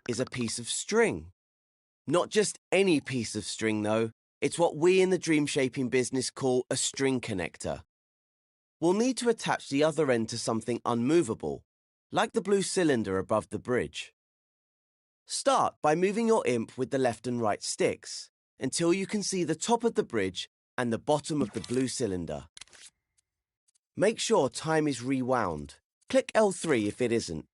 is a piece of string. Not just any piece of string, though. It's what we in the dream shaping business call a string connector. We'll need to attach the other end to something unmovable, like the blue cylinder above the bridge. Start by moving your imp with the left and right sticks until you can see the top of the bridge and the bottom of the blue cylinder. Make sure time is rewound. Click L3 if it isn't.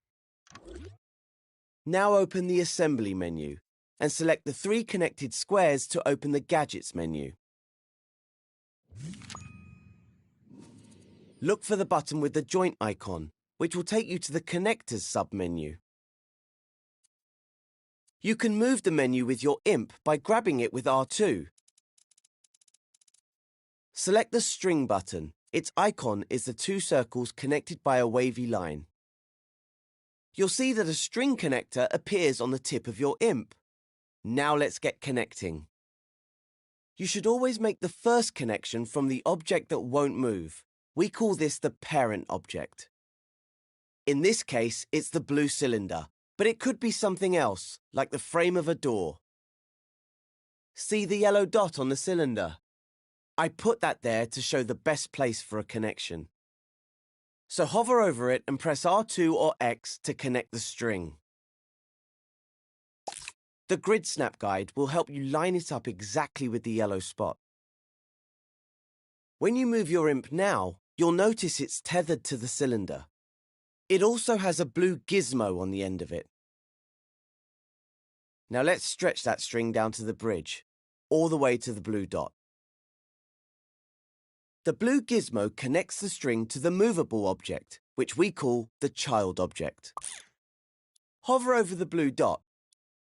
Now open the Assembly menu and select the 3 connected squares to open the Gadgets menu. Look for the button with the joint icon, which will take you to the Connectors sub-menu. You can move the menu with your imp by grabbing it with R2. Select the String button. Its icon is the 2 circles connected by a wavy line. You'll see that a string connector appears on the tip of your imp. Now let's get connecting. You should always make the first connection from the object that won't move. We call this the parent object. In this case, it's the blue cylinder, but it could be something else, like the frame of a door. See the yellow dot on the cylinder? I put that there to show the best place for a connection. So hover over it and press R2 or X to connect the string. The grid snap guide will help you line it up exactly with the yellow spot. When you move your imp now, you'll notice it's tethered to the cylinder. It also has a blue gizmo on the end of it. Now let's stretch that string down to the bridge, all the way to the blue dot. The blue gizmo connects the string to the movable object, which we call the child object. Hover over the blue dot.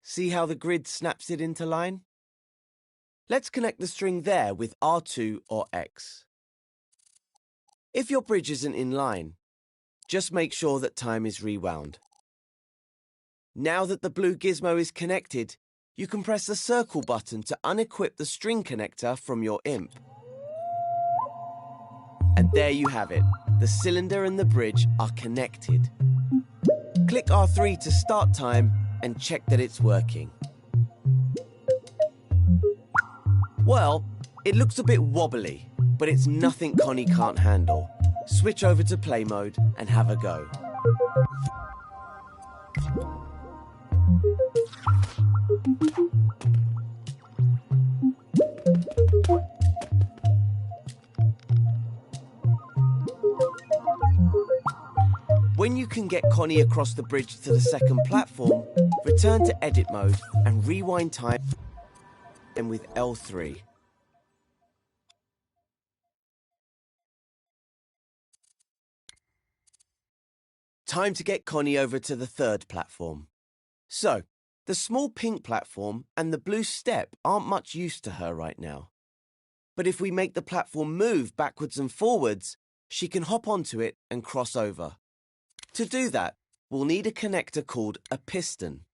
See how the grid snaps it into line? Let's connect the string there with R2 or X. If your bridge isn't in line, just make sure that time is rewound. Now that the blue gizmo is connected, you can press the circle button to unequip the string connector from your imp. And there you have it. The cylinder and the bridge are connected. Click R3 to start time and check that it's working. Well, it looks a bit wobbly, but it's nothing Connie can't handle. Switch over to play mode and have a go. When you can get Connie across the bridge to the second platform, return to edit mode and rewind time with L3. Time to get Connie over to the third platform. So, the small pink platform and the blue step aren't much use to her right now. But if we make the platform move backwards and forwards, she can hop onto it and cross over. To do that, we'll need a connector called a piston.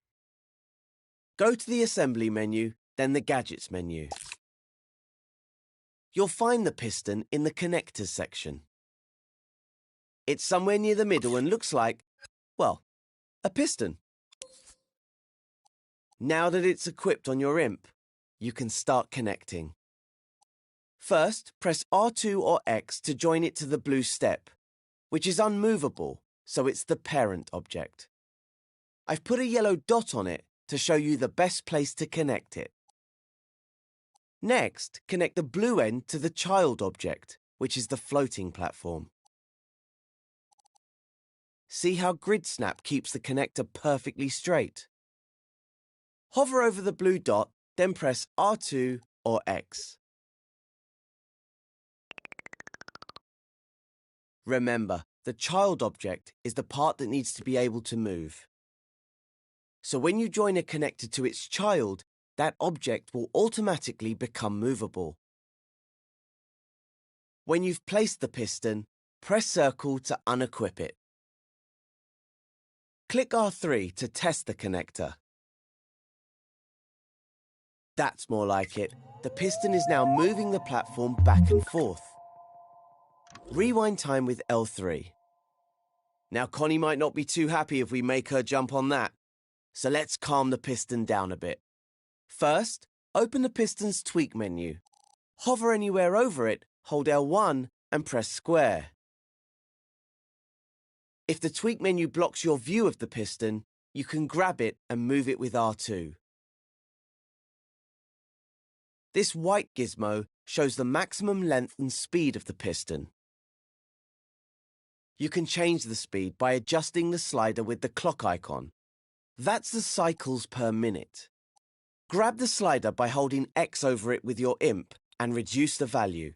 Go to the Assembly menu, then the Gadgets menu. You'll find the piston in the Connectors section. It's somewhere near the middle and looks like, well, a piston. Now that it's equipped on your imp, you can start connecting. First, press R2 or X to join it to the blue step, which is unmovable, so it's the parent object. I've put a yellow dot on it to show you the best place to connect it. Next, connect the blue end to the child object, which is the floating platform. See how Grid Snap keeps the connector perfectly straight? Hover over the blue dot, then press R2 or X. Remember, the child object is the part that needs to be able to move. So when you join a connector to its child, that object will automatically become movable. When you've placed the piston, press circle to unequip it. Click R3 to test the connector. That's more like it. The piston is now moving the platform back and forth. Rewind time with L3. Now Connie might not be too happy if we make her jump on that. so let's calm the piston down a bit. First, open the piston's tweak menu. Hover anywhere over it, hold L1 and press square. If the tweak menu blocks your view of the piston, you can grab it and move it with R2. This white gizmo shows the maximum length and speed of the piston. You can change the speed by adjusting the slider with the clock icon. That's the cycles per minute. Grab the slider by holding X over it with your imp and reduce the value.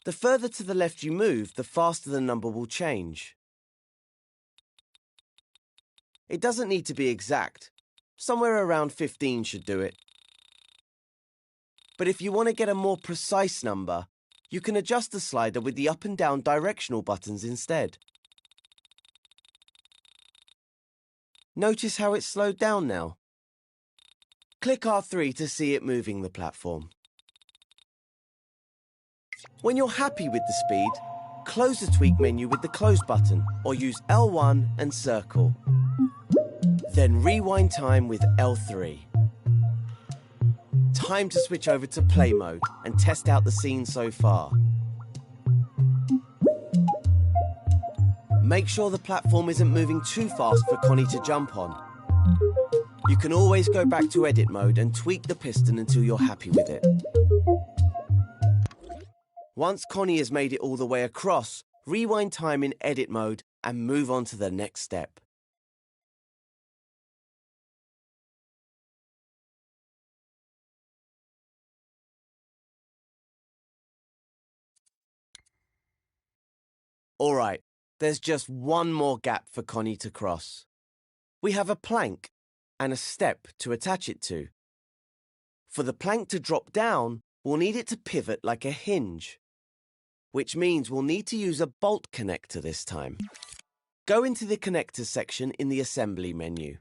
The further to the left you move, the faster the number will change. It doesn't need to be exact. Somewhere around 15 should do it. But if you want to get a more precise number, you can adjust the slider with the up and down directional buttons instead. Notice how it's slowed down now. Click R3 to see it moving the platform. When you're happy with the speed, close the tweak menu with the close button or use L1 and circle. Then rewind time with L3. Time to switch over to play mode and test out the scene so far. Make sure the platform isn't moving too fast for Connie to jump on. You can always go back to edit mode and tweak the piston until you're happy with it. Once Connie has made it all the way across, rewind time in edit mode and move on to the next step. All right, there's just one more gap for Connie to cross. We have a plank and a step to attach it to. For the plank to drop down, we'll need it to pivot like a hinge, which means we'll need to use a bolt connector this time. Go into the connectors section in the assembly menu.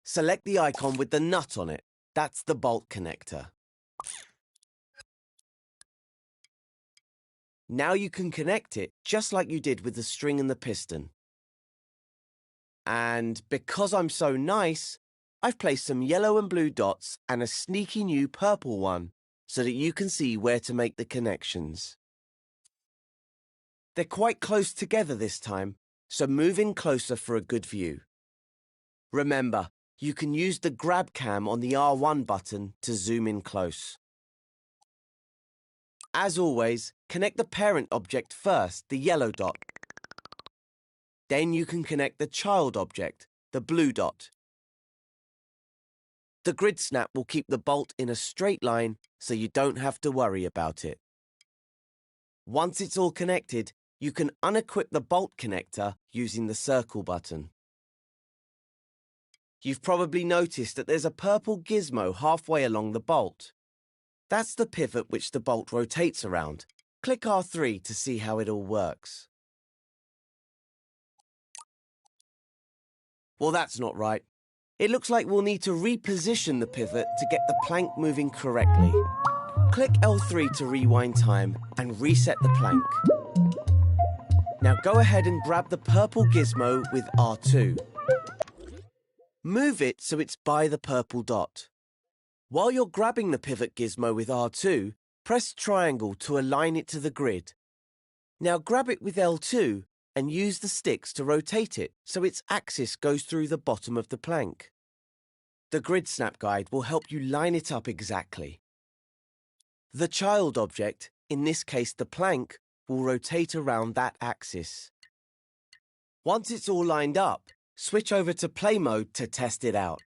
Select the icon with the nut on it. That's the bolt connector. Now you can connect it just like you did with the string and the piston. And because I'm so nice, I've placed some yellow and blue dots and a sneaky new purple one so that you can see where to make the connections. They're quite close together this time, so move in closer for a good view. Remember, you can use the grab cam on the R1 button to zoom in close. As always, connect the parent object first, the yellow dot. Then you can connect the child object, the blue dot. The grid snap will keep the bolt in a straight line so you don't have to worry about it. Once it's all connected, you can unequip the bolt connector using the circle button. You've probably noticed that there's a purple gizmo halfway along the bolt. That's the pivot which the bolt rotates around. Click R3 to see how it all works. Well, that's not right. It looks like we'll need to reposition the pivot to get the plank moving correctly. Click L3 to rewind time and reset the plank. Now go ahead and grab the purple gizmo with R2. Move it so it's by the purple dot. While you're grabbing the pivot gizmo with R2, press triangle to align it to the grid. Now grab it with L2 and use the sticks to rotate it so its axis goes through the bottom of the plank. The grid snap guide will help you line it up exactly. The child object, in this case the plank, will rotate around that axis. Once it's all lined up, switch over to play mode to test it out.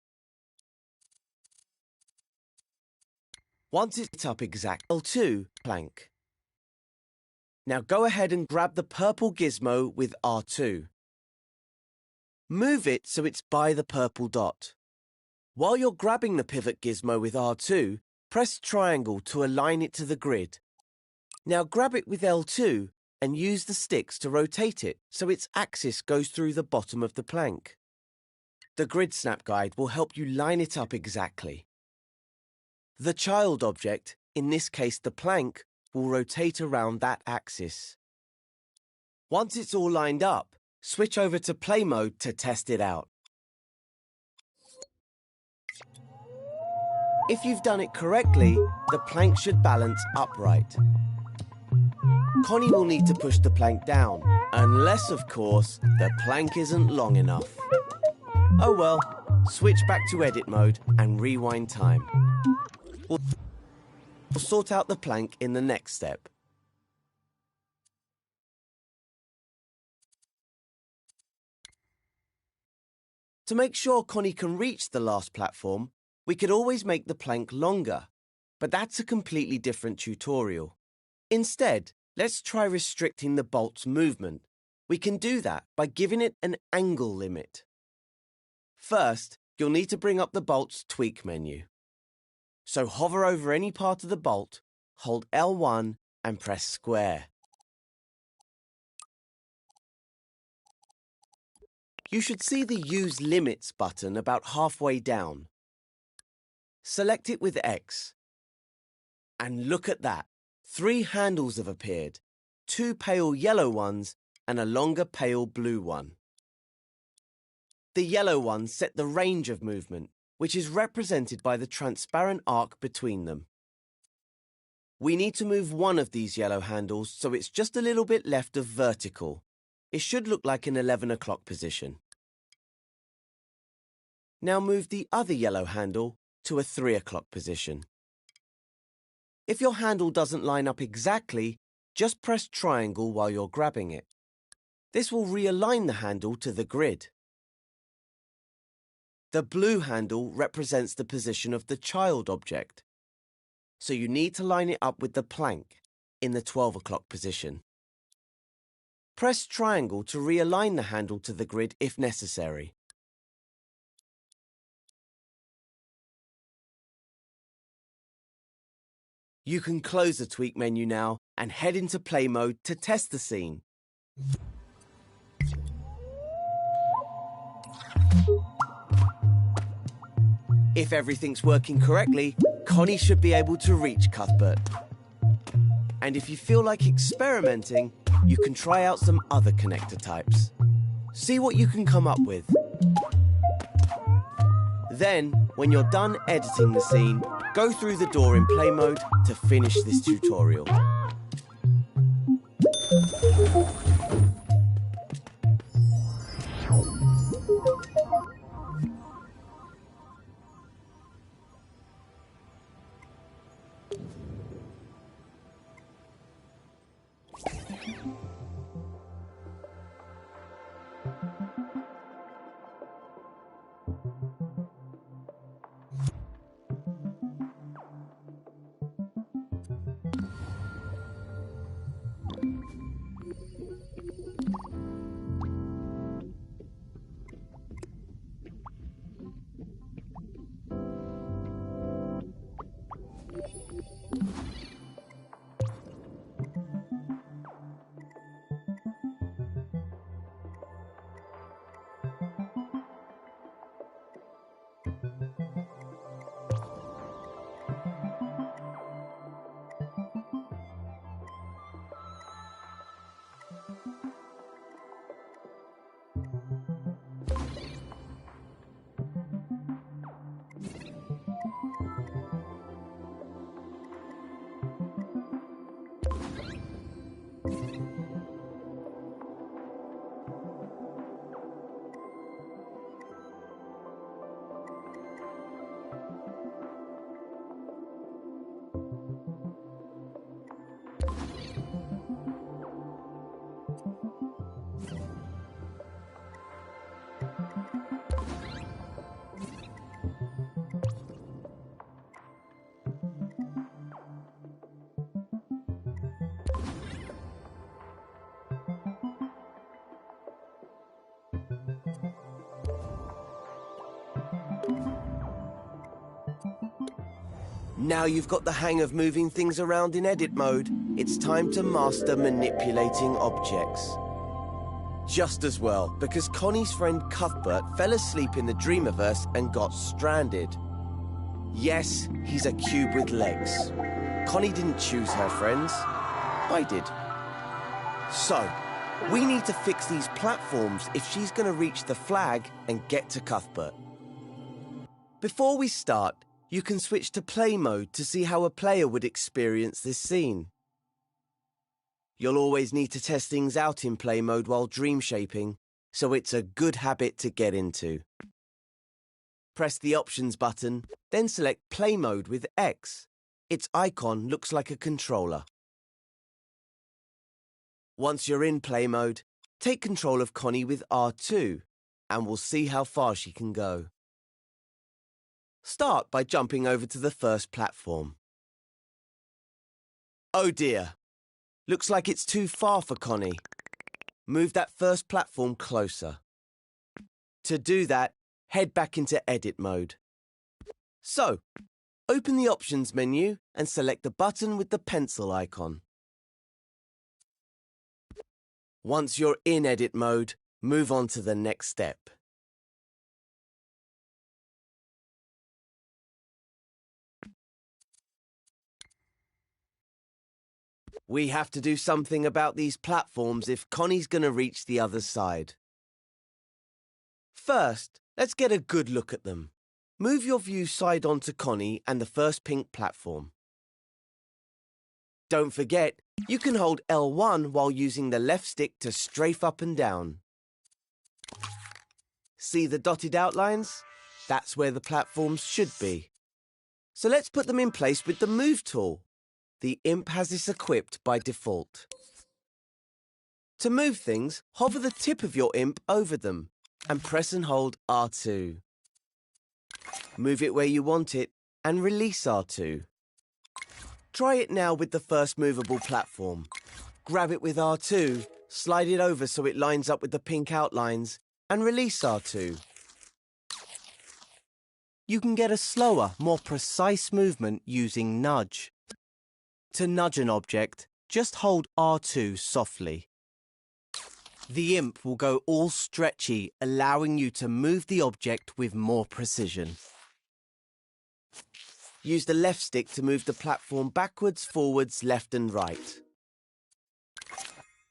Once it's up exact, L2 plank. Now go ahead and grab the purple gizmo with R2. Move it so it's by the purple dot. While you're grabbing the pivot gizmo with R2, press triangle to align it to the grid. Now grab it with L2 and use the sticks to rotate it so its axis goes through the bottom of the plank. The grid snap guide will help you line it up exactly. The child object, in this case the plank, will rotate around that axis. Once it's all lined up, Switch over to play mode to test it out. If you've done it correctly, the plank should balance upright. Connie will need to push the plank down, unless, of course, the plank isn't long enough. Oh well, switch back to edit mode and rewind time. We'll sort out the plank in the next step. To make sure Connie can reach the last platform, we could always make the plank longer, but that's a completely different tutorial. Instead, let's try restricting the bolt's movement. We can do that by giving it an angle limit. First, you'll need to bring up the bolt's tweak menu. So hover over any part of the bolt, hold L1 and press square. You should see the Use Limits button about halfway down. Select it with X. And look at that. 3 handles have appeared, 2 pale yellow ones and a longer pale blue one. The yellow ones set the range of movement, which is represented by the transparent arc between them. We need to move one of these yellow handles so it's just a little bit left of vertical. It should look like an 11 o'clock position. Now move the other yellow handle to a 3 o'clock position. If your handle doesn't line up exactly, just press triangle while you're grabbing it. This will realign the handle to the grid. The blue handle represents the position of the child object, so you need to line it up with the plank in the 12 o'clock position. Press triangle to realign the handle to the grid if necessary. You can close the tweak menu now and head into play mode to test the scene. If everything's working correctly, Connie should be able to reach Cuthbert. And if you feel like experimenting, you can try out some other connector types. See what you can come up with. Then, when you're done editing the scene, go through the door in play mode to finish this tutorial. Now you've got the hang of moving things around in edit mode, it's time to master manipulating objects. Just as well, because Connie's friend Cuthbert fell asleep in the Dreamiverse and got stranded. Yes, he's a cube with legs. Connie didn't choose her friends. I did. So, We need to fix these platforms if she's going to reach the flag and get to Cuthbert. Before we start, you can switch to play mode to see how a player would experience this scene. You'll always need to test things out in play mode while dream shaping, so it's a good habit to get into. Press the Options button, then select Play Mode with X. Its icon looks like a controller. Once you're in play mode, take control of Connie with R2, and we'll see how far she can go. Start by jumping over to the first platform. Oh dear! Looks like it's too far for Connie. Move that first platform closer. To do that, head back into Edit mode. So, open the Options menu and select the button with the pencil icon. Once you're in Edit mode, move on to the next step. We have to do something about these platforms if Connie's going to reach the other side. First, let's get a good look at them. Move your view side on to Connie and the first pink platform. Don't forget, you can hold L1 while using the left stick to strafe up and down. See the dotted outlines? That's where the platforms should be. So let's put them in place with the Move tool. The imp has this equipped by default. To move things, hover the tip of your imp over them and press and hold R2. Move it where you want it and release R2. Try it now with the first movable platform. Grab it with R2, slide it over so it lines up with the pink outlines, and release R2. You can get a slower, more precise movement using Nudge. To nudge an object, just hold R2 softly. The imp will go all stretchy, allowing you to move the object with more precision. Use the left stick to move the platform backwards, forwards, left and right.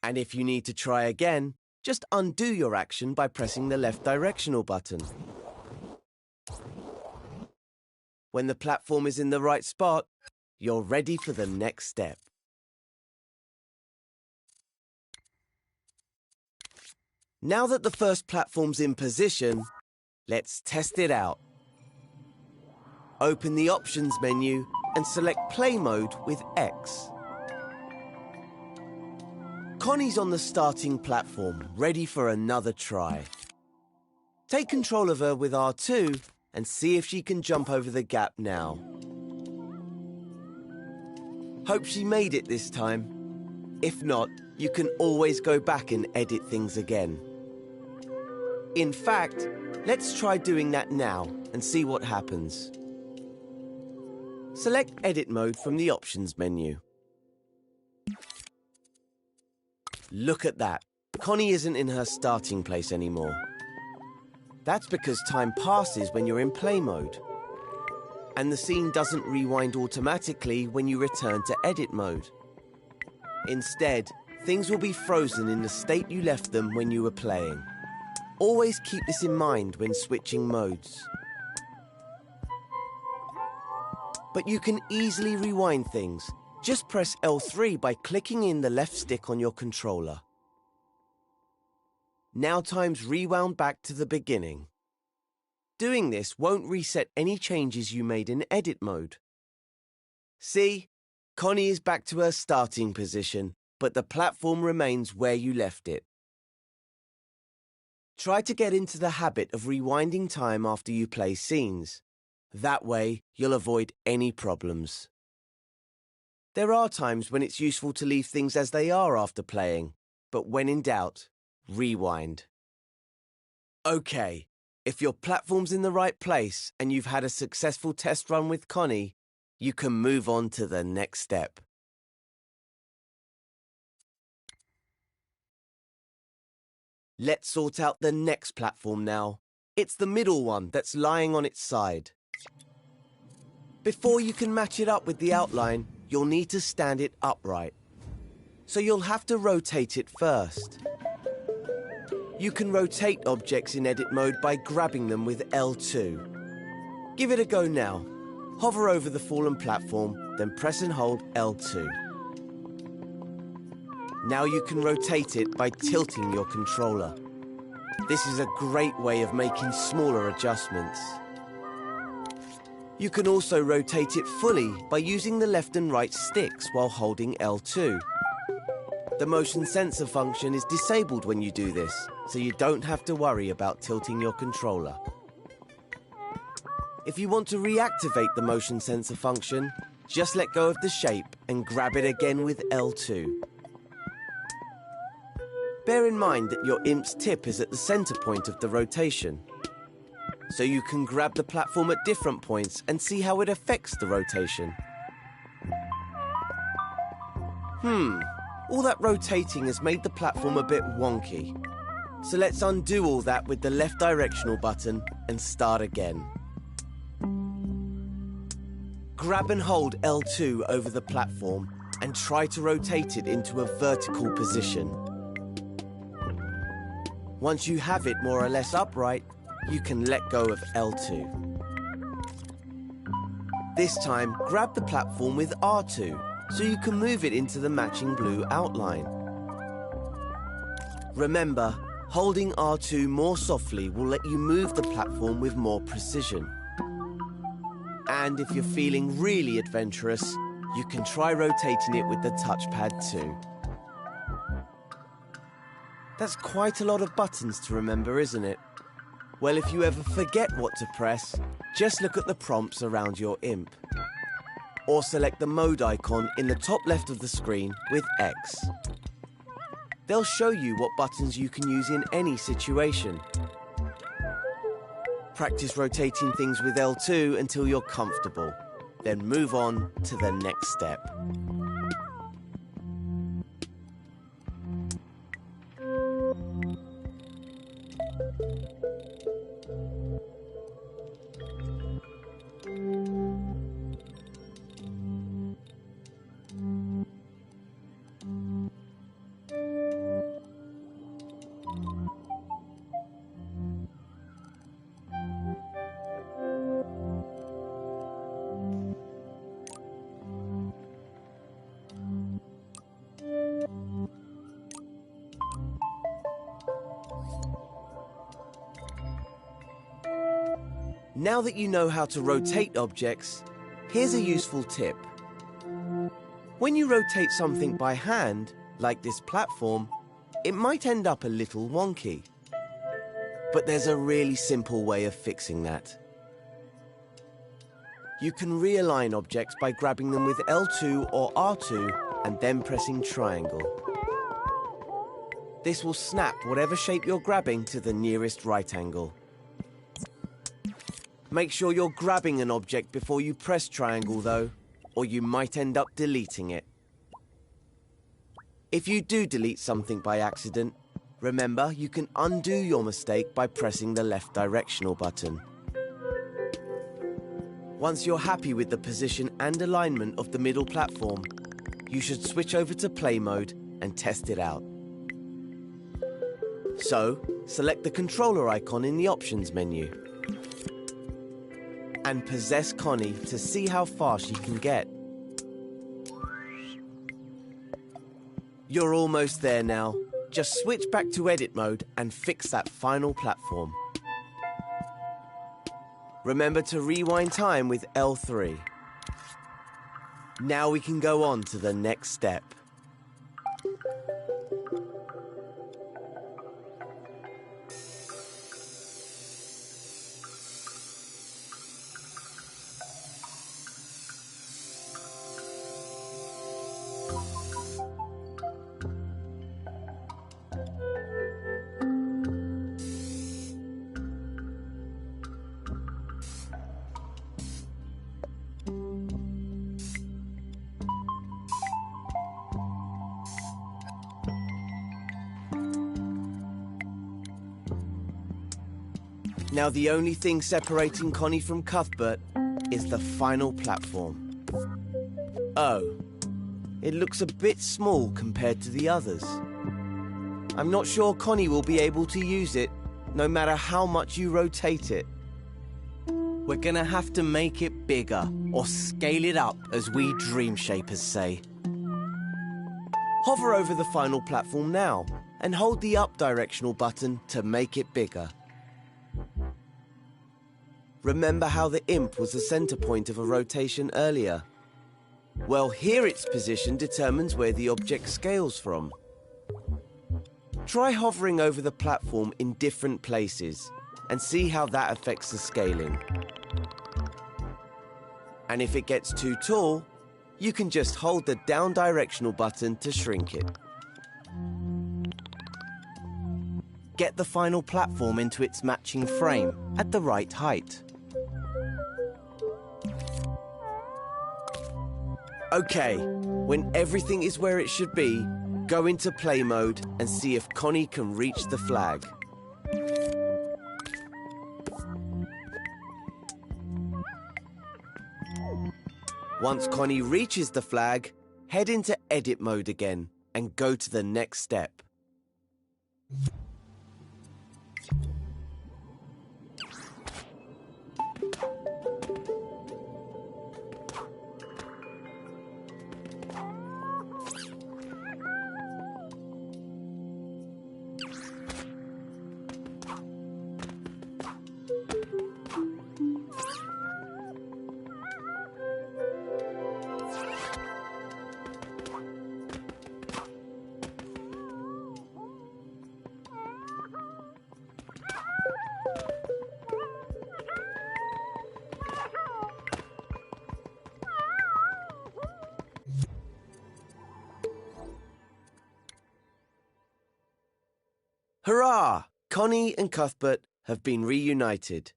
And if you need to try again, just undo your action by pressing the left directional button. When the platform is in the right spot, you're ready for the next step. Now that the first platform's in position, let's test it out. Open the Options menu and select Play Mode with X. Connie's on the starting platform, ready for another try. Take control of her with R2 and see if she can jump over the gap now. Hope she made it this time. If not, you can always go back and edit things again. In fact, let's try doing that now and see what happens. Select Edit Mode from the Options menu. Look at that. Connie isn't in her starting place anymore. That's because time passes when you're in play mode. And the scene doesn't rewind automatically when you return to Edit mode. Instead, things will be frozen in the state you left them when you were playing. Always keep this in mind when switching modes. But you can easily rewind things. Just press L3 by clicking in the left stick on your controller. Now time's rewound back to the beginning. Doing this won't reset any changes you made in edit mode. See? Connie is back to her starting position, but the platform remains where you left it. Try to get into the habit of rewinding time after you play scenes. That way, you'll avoid any problems. There are times when it's useful to leave things as they are after playing, but when in doubt, rewind. Okay, if your platform's in the right place and you've had a successful test run with Connie, you can move on to the next step. Let's sort out the next platform now. It's the middle one that's lying on its side. Before you can match it up with the outline, you'll need to stand it upright. So you'll have to rotate it first. You can rotate objects in edit mode by grabbing them with L2. Give it a go now. Hover over the fallen platform, then press and hold L2. Now you can rotate it by tilting your controller. This is a great way of making smaller adjustments. You can also rotate it fully by using the left and right sticks while holding L2. The motion sensor function is disabled when you do this, so you don't have to worry about tilting your controller. If you want to reactivate the motion sensor function, just let go of the shape and grab it again with L2. Bear in mind that your imp's tip is at the center point of the rotation, so you can grab the platform at different points and see how it affects the rotation. All that rotating has made the platform a bit wonky. So let's undo all that with the left directional button and start again. Grab and hold L2 over the platform and try to rotate it into a vertical position. Once you have it more or less upright, you can let go of L2. This time, grab the platform with R2, so you can move it into the matching blue outline. Remember, holding R2 more softly will let you move the platform with more precision. And if you're feeling really adventurous, you can try rotating it with the touchpad too. That's quite a lot of buttons to remember, isn't it? Well, if you ever forget what to press, just look at the prompts around your imp. Or select the mode icon in the top left of the screen with X. They'll show you what buttons you can use in any situation. Practice rotating things with L2 until you're comfortable. Then move on to the next step. Now that you know how to rotate objects, here's a useful tip. When you rotate something by hand, like this platform, it might end up a little wonky. But there's a really simple way of fixing that. You can realign objects by grabbing them with L2 or R2 and then pressing triangle. This will snap whatever shape you're grabbing to the nearest right angle. Make sure you're grabbing an object before you press triangle though, or you might end up deleting it. If you do delete something by accident, remember you can undo your mistake by pressing the left directional button. Once you're happy with the position and alignment of the middle platform, you should switch over to play mode and test it out. So, select the controller icon in the options menu. And possess Connie to see how far she can get. You're almost there now. Just switch back to edit mode and fix that final platform. Remember to rewind time with L3. Now we can go on to the next step. Now the only thing separating Connie from Cuthbert is the final platform. Oh, it looks a bit small compared to the others. I'm not sure Connie will be able to use it, no matter how much you rotate it. We're gonna have to make it bigger, or scale it up, as we dream shapers say. Hover over the final platform now, and hold the up directional button to make it bigger. Remember how the imp was the center point of a rotation earlier? Well, here its position determines where the object scales from. Try hovering over the platform in different places and see how that affects the scaling. And if it gets too tall, you can just hold the down directional button to shrink it. Get the final platform into its matching frame at the right height. Okay, when everything is where it should be, go into play mode and see if Connie can reach the flag. Once Connie reaches the flag, head into edit mode again and go to the next step. Hurrah! Connie and Cuthbert have been reunited.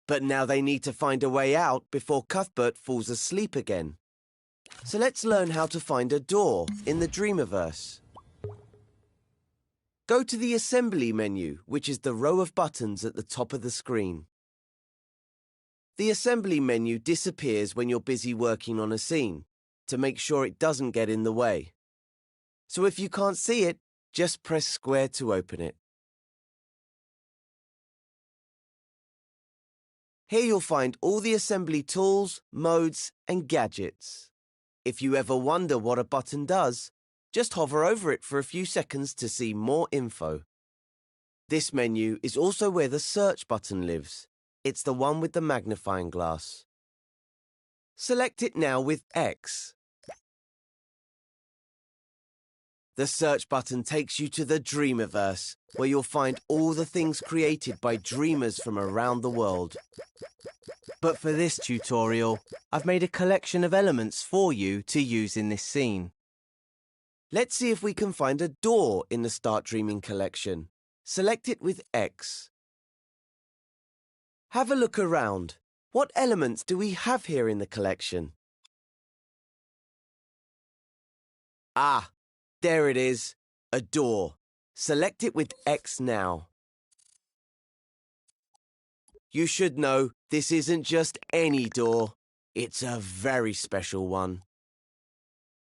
But now they need to find a way out before Cuthbert falls asleep again. So let's learn how to find a door in the Dreamiverse. Go to the Assembly menu, which is the row of buttons at the top of the screen. The Assembly menu disappears when you're busy working on a scene, to make sure it doesn't get in the way. So if you can't see it, just press square to open it. Here you'll find all the assembly tools, modes, and gadgets. If you ever wonder what a button does, just hover over it for a few seconds to see more info. This menu is also where the search button lives. It's the one with the magnifying glass. Select it now with X. The search button takes you to the Dreamiverse, where you'll find all the things created by dreamers from around the world. But for this tutorial, I've made a collection of elements for you to use in this scene. Let's see if we can find a door in the Start Dreaming collection. Select it with X. Have a look around. What elements do we have here in the collection? Ah! There it is, a door. Select it with X now. You should know this isn't just any door. It's a very special one.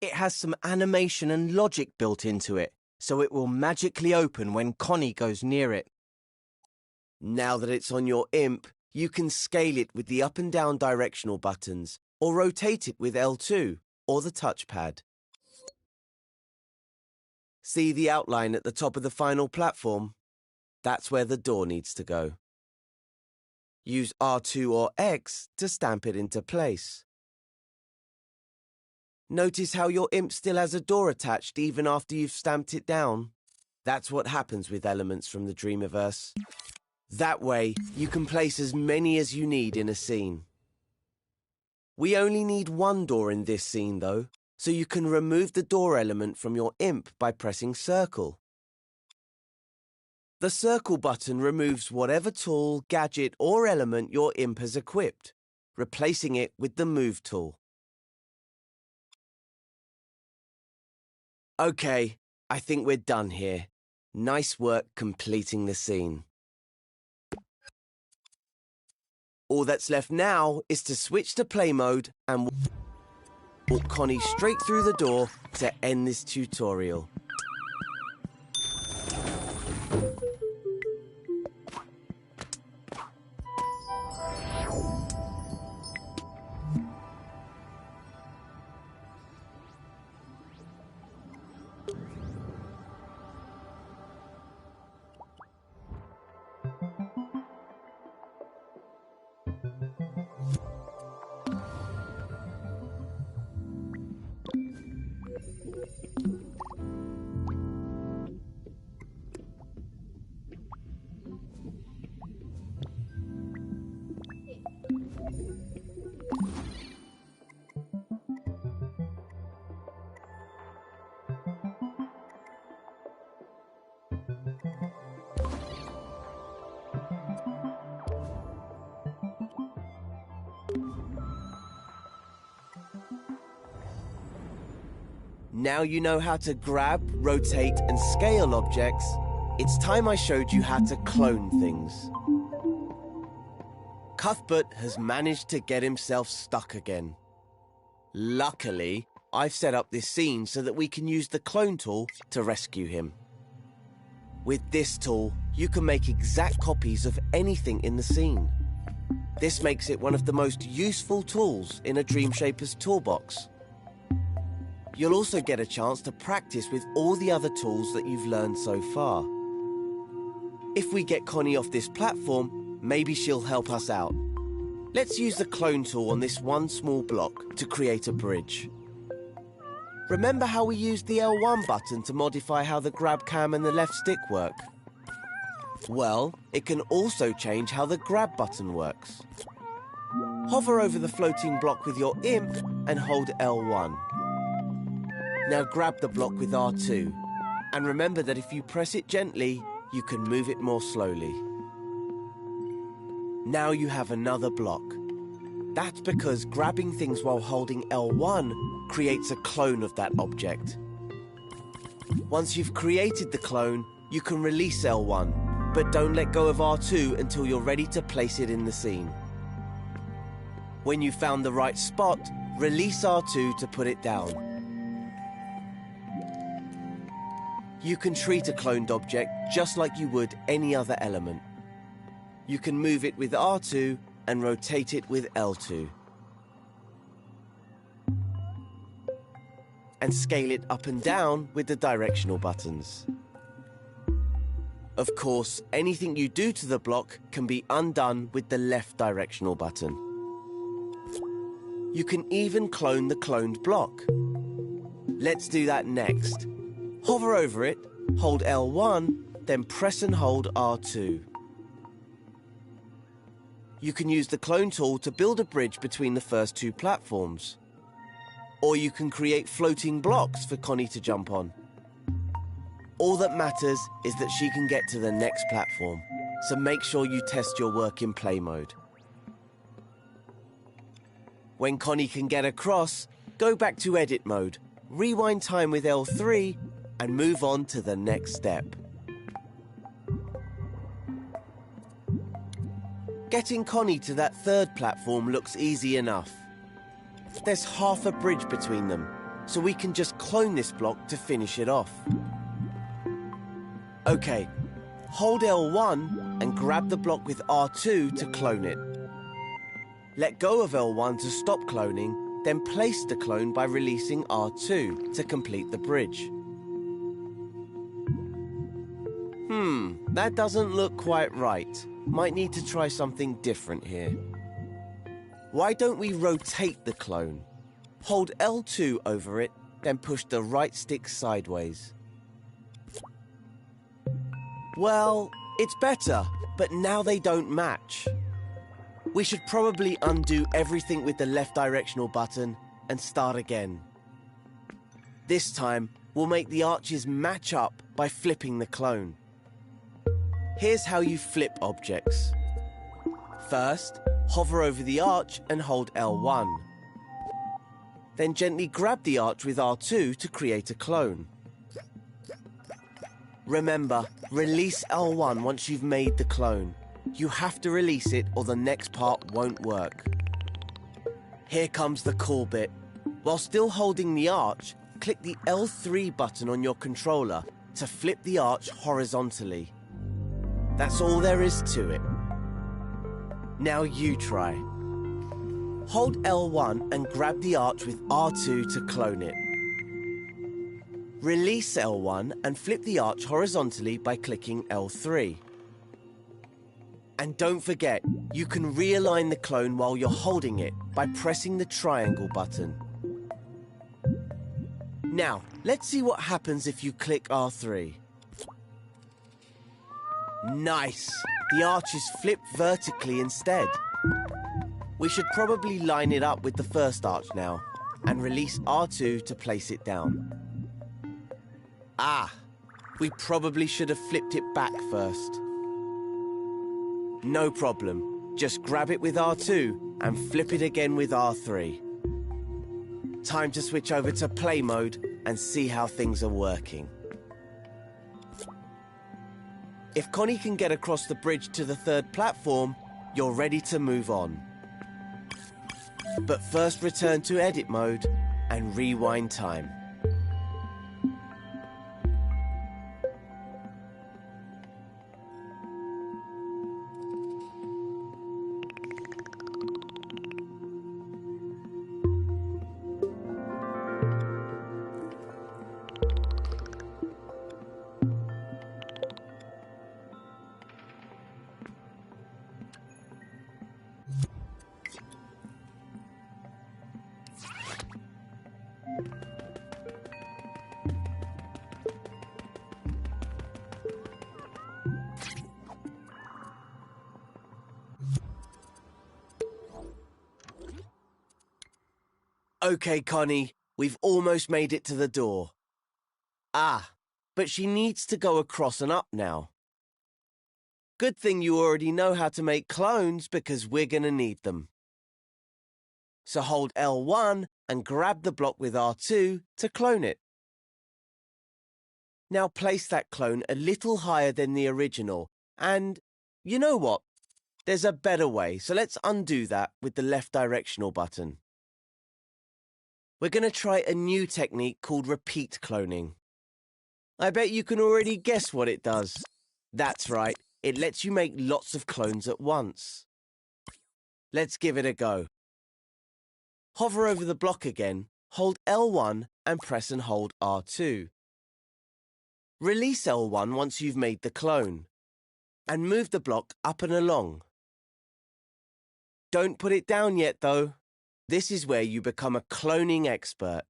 It has some animation and logic built into it, so it will magically open when Connie goes near it. Now that it's on your imp, you can scale it with the up and down directional buttons, or rotate it with L2 or the touchpad. See the outline at the top of the final platform? That's where the door needs to go. Use R2 or X to stamp it into place. Notice how your imp still has a door attached even after you've stamped it down? That's what happens with elements from the Dreamiverse. That way, you can place as many as you need in a scene. We only need one door in this scene, though, so you can remove the door element from your imp by pressing circle. The circle button removes whatever tool, gadget or element your imp has equipped, replacing it with the move tool. Okay, I think we're done here. Nice work completing the scene. All that's left now is to switch to play mode and walk Connie straight through the door to end this tutorial. Now you know how to grab, rotate, and scale objects. It's time I showed you how to clone things. Cuthbert has managed to get himself stuck again. Luckily, I've set up this scene so that we can use the clone tool to rescue him. With this tool, you can make exact copies of anything in the scene. This makes it one of the most useful tools in a Dreamshaper's toolbox. You'll also get a chance to practice with all the other tools that you've learned so far. If we get Connie off this platform, maybe she'll help us out. Let's use the clone tool on this one small block to create a bridge. Remember how we used the L1 button to modify how the grab cam and the left stick work? Well, it can also change how the grab button works. Hover over the floating block with your imp and hold L1. Now grab the block with R2, and remember that if you press it gently, you can move it more slowly. Now you have another block. That's because grabbing things while holding L1 creates a clone of that object. Once you've created the clone, you can release L1, but don't let go of R2 until you're ready to place it in the scene. When you've found the right spot, release R2 to put it down. You can treat a cloned object just like you would any other element. You can move it with R2 and rotate it with L2. And scale it up and down with the directional buttons. Of course, anything you do to the block can be undone with the left directional button. You can even clone the cloned block. Let's do that next. Hover over it, hold L1, then press and hold R2. You can use the clone tool to build a bridge between the first two platforms. Or you can create floating blocks for Connie to jump on. All that matters is that she can get to the next platform, so make sure you test your work in play mode. When Connie can get across, go back to edit mode, rewind time with L3, and move on to the next step. Getting Connie to that third platform looks easy enough. There's half a bridge between them, so we can just clone this block to finish it off. Okay, hold L1 and grab the block with R2 to clone it. Let go of L1 to stop cloning, then place the clone by releasing R2 to complete the bridge. That doesn't look quite right. Might need to try something different here. Why don't we rotate the clone? Hold L2 over it, then push the right stick sideways. Well, it's better, but now they don't match. We should probably undo everything with the left directional button and start again. This time, we'll make the arches match up by flipping the clone. Here's how you flip objects. First, hover over the arch and hold L1. Then gently grab the arch with R2 to create a clone. Remember, release L1 once you've made the clone. You have to release it or the next part won't work. Here comes the cool bit. While still holding the arch, click the L3 button on your controller to flip the arch horizontally. That's all there is to it. Now you try. Hold L1 and grab the arch with R2 to clone it. Release L1 and flip the arch horizontally by clicking L3. And don't forget, you can realign the clone while you're holding it by pressing the triangle button. Now, let's see what happens if you click R3. Nice! The arch is flipped vertically instead. We should probably line it up with the first arch now, and release R2 to place it down. We probably should have flipped it back first. No problem. Just grab it with R2 and flip it again with R3. Time to switch over to play mode and see how things are working. If Connie can get across the bridge to the third platform, you're ready to move on. But first return to edit mode and rewind time. Okay, Connie, we've almost made it to the door. Ah, but she needs to go across and up now. Good thing you already know how to make clones because we're going to need them. So hold L1 and grab the block with R2 to clone it. Now place that clone a little higher than the original, and you know what? There's a better way, so let's undo that with the left directional button. We're going to try a new technique called repeat cloning. I bet you can already guess what it does. That's right, it lets you make lots of clones at once. Let's give it a go. Hover over the block again, hold L1 and press and hold R2. Release L1 once you've made the clone, and move the block up and along. Don't put it down yet though. This is where you become a cloning expert.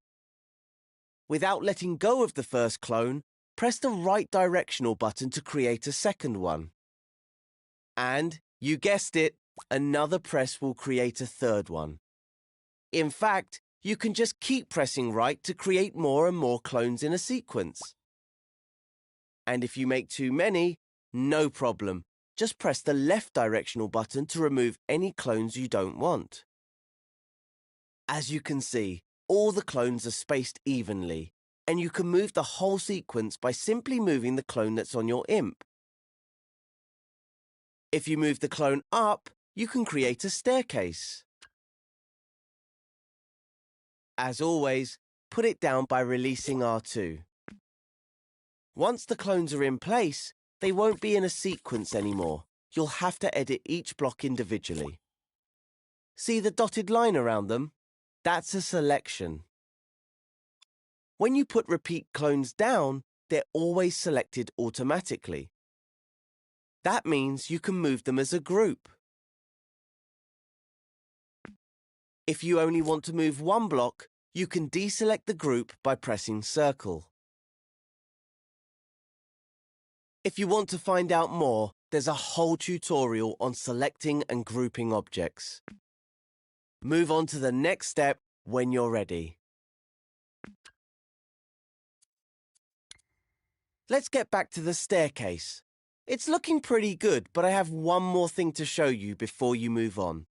Without letting go of the first clone, press the right directional button to create a second one. And, you guessed it, another press will create a third one. In fact, you can just keep pressing right to create more and more clones in a sequence. And if you make too many, no problem. Just press the left directional button to remove any clones you don't want. As you can see, all the clones are spaced evenly, and you can move the whole sequence by simply moving the clone that's on your imp. If you move the clone up, you can create a staircase. As always, put it down by releasing R2. Once the clones are in place, they won't be in a sequence anymore. You'll have to edit each block individually. See the dotted line around them? That's a selection. When you put repeat clones down, they're always selected automatically. That means you can move them as a group. If you only want to move one block, you can deselect the group by pressing circle. If you want to find out more, there's a whole tutorial on selecting and grouping objects. Move on to the next step when you're ready. Let's get back to the staircase. It's looking pretty good, but I have one more thing to show you before you move on.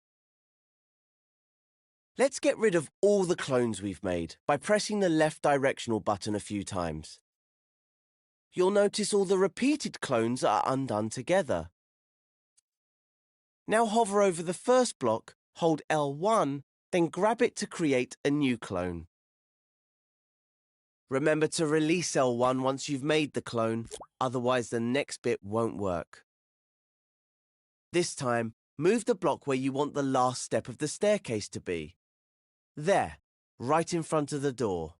Let's get rid of all the clones we've made by pressing the left directional button a few times. You'll notice all the repeated clones are undone together. Now hover over the first block, hold L1, then grab it to create a new clone. Remember to release L1 once you've made the clone, otherwise the next bit won't work. This time, move the block where you want the last step of the staircase to be. There, right in front of the door.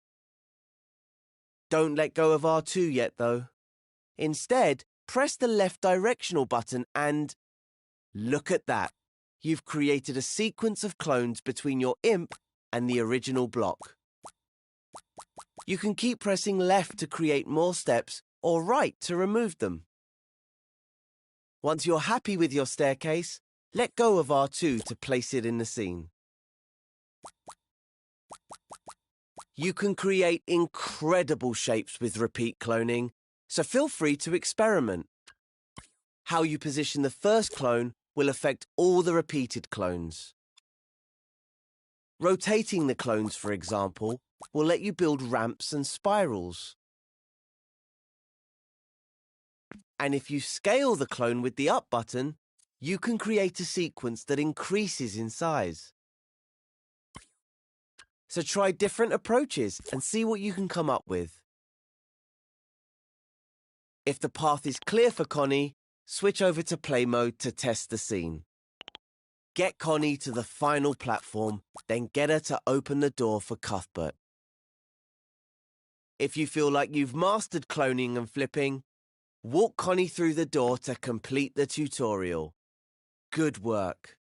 Don't let go of R2 yet, though. Instead, press the left directional button and... look at that. You've created a sequence of clones between your imp and the original block. You can keep pressing left to create more steps or right to remove them. Once you're happy with your staircase, let go of R2 to place it in the scene. You can create incredible shapes with repeat cloning, so feel free to experiment. How you position the first clone will affect all the repeated clones. Rotating the clones, for example, will let you build ramps and spirals. And if you scale the clone with the up button, you can create a sequence that increases in size. So try different approaches and see what you can come up with. If the path is clear for Connie, switch over to play mode to test the scene. Get Connie to the final platform, then get her to open the door for Cuthbert. If you feel like you've mastered cloning and flipping, walk Connie through the door to complete the tutorial. Good work.